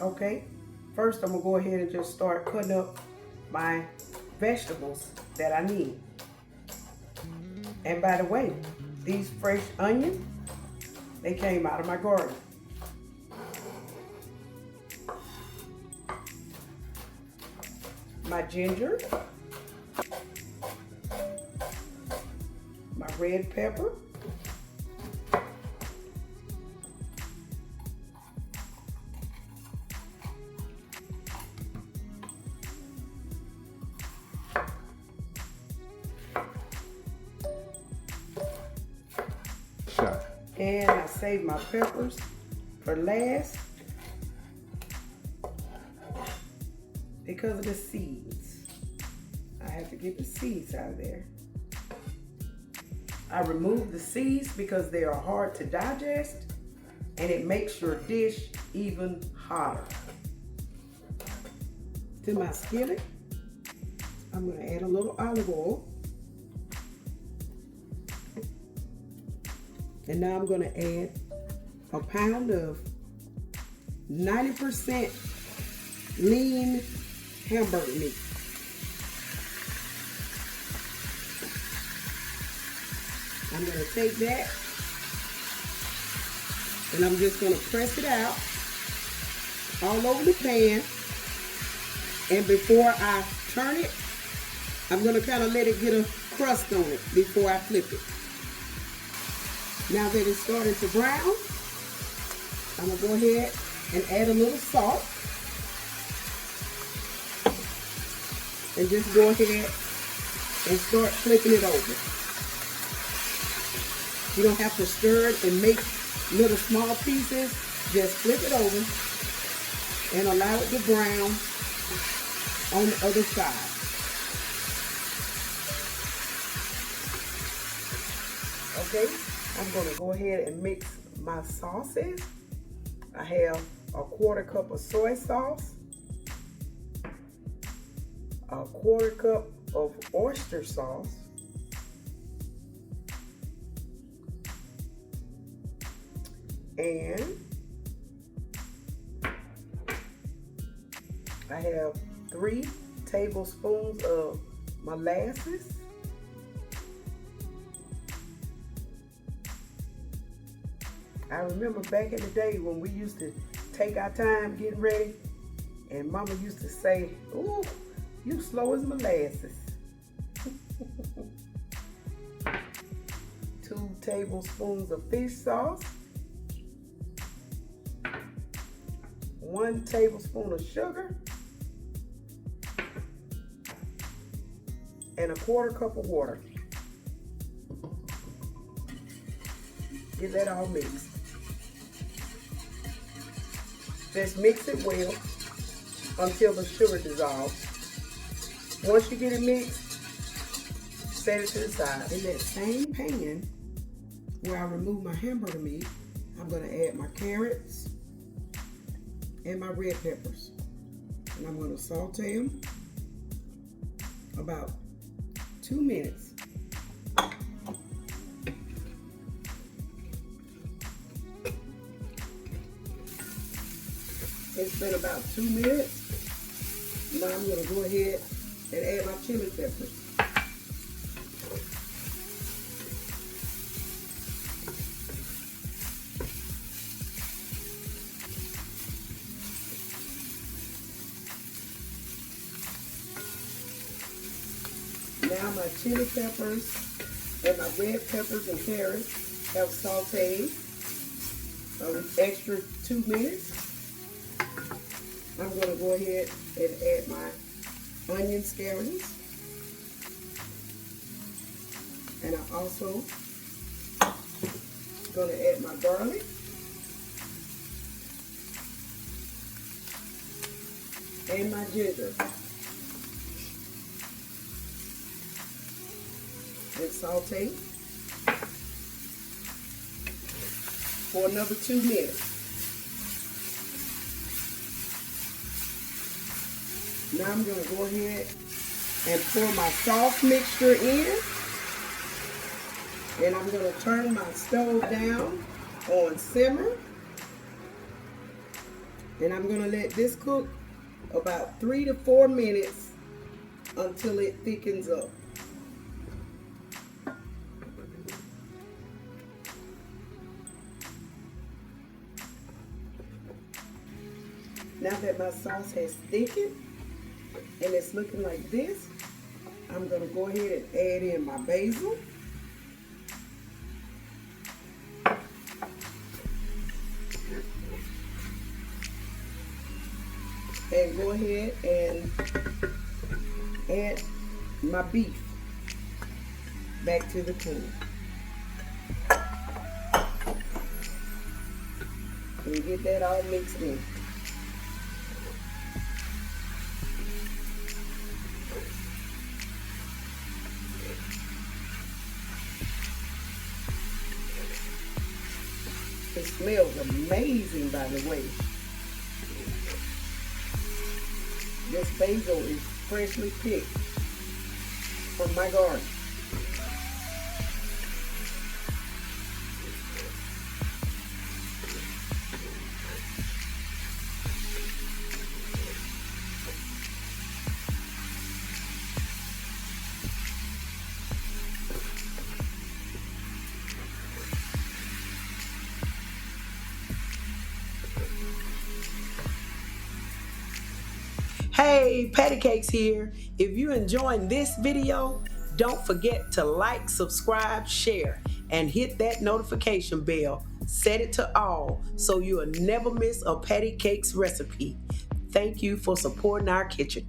Okay, first I'm gonna go ahead and just start cutting up my vegetables that I need. And by the way, these fresh onions, they came out of my garden. My ginger, my red pepper, and I saved my peppers for last because of the seeds. I have to get the seeds out of there. I removed the seeds because they are hard to digest and it makes your dish even hotter. To my skillet, I'm going to add a little olive oil. And now I'm going to add a pound of 90% lean hamburger meat. I'm going to take that and I'm just going to press it out all over the pan. And before I turn it, I'm going to kind of let it get a crust on it before I flip it. Now that it's starting to brown, I'm going to go ahead and add a little salt. And just go ahead and start flipping it over. You don't have to stir it and make little small pieces. Just flip it over and allow it to brown on the other side. Okay. I'm going to go ahead and mix my sauces. I have a 1/4 cup of soy sauce, a 1/4 cup of oyster sauce, and I have 3 tablespoons of molasses. I remember back in the day when we used to take our time getting ready, and Mama used to say, "Ooh, you slow as molasses." 2 tablespoons of fish sauce, 1 tablespoon of sugar, and a 1/4 cup of water. Get that all mixed. Just mix it well until the sugar dissolves. Once you get it mixed, set it to the side. In that same pan where I removed my hamburger meat, I'm going to add my carrots and my red peppers. And I'm going to saute them about 2 minutes. It's been about 2 minutes. Now I'm going to go ahead and add my chili peppers. Now my chili peppers and my red peppers and carrots have sauteed an extra 2 minutes. I'm going to go ahead and add my onion scarabs. And I'm also going to add my garlic. And my ginger. And saute for another 2 minutes. Now I'm going to go ahead and pour my sauce mixture in. And I'm going to turn my stove down on simmer. And I'm going to let this cook about 3 to 4 minutes until it thickens up. Now that my sauce has thickened and it's looking like this, I'm going to go ahead and add in my basil. And go ahead and add my beef back to the pan. And get that all mixed in. It smells amazing, by the way. This basil is freshly picked from my garden. Hey, PattyKakes here. If you're enjoying this video, don't forget to like, subscribe, share, and hit that notification bell. Set it to all so you'll never miss a PattyKakes recipe. Thank you for supporting our kitchen.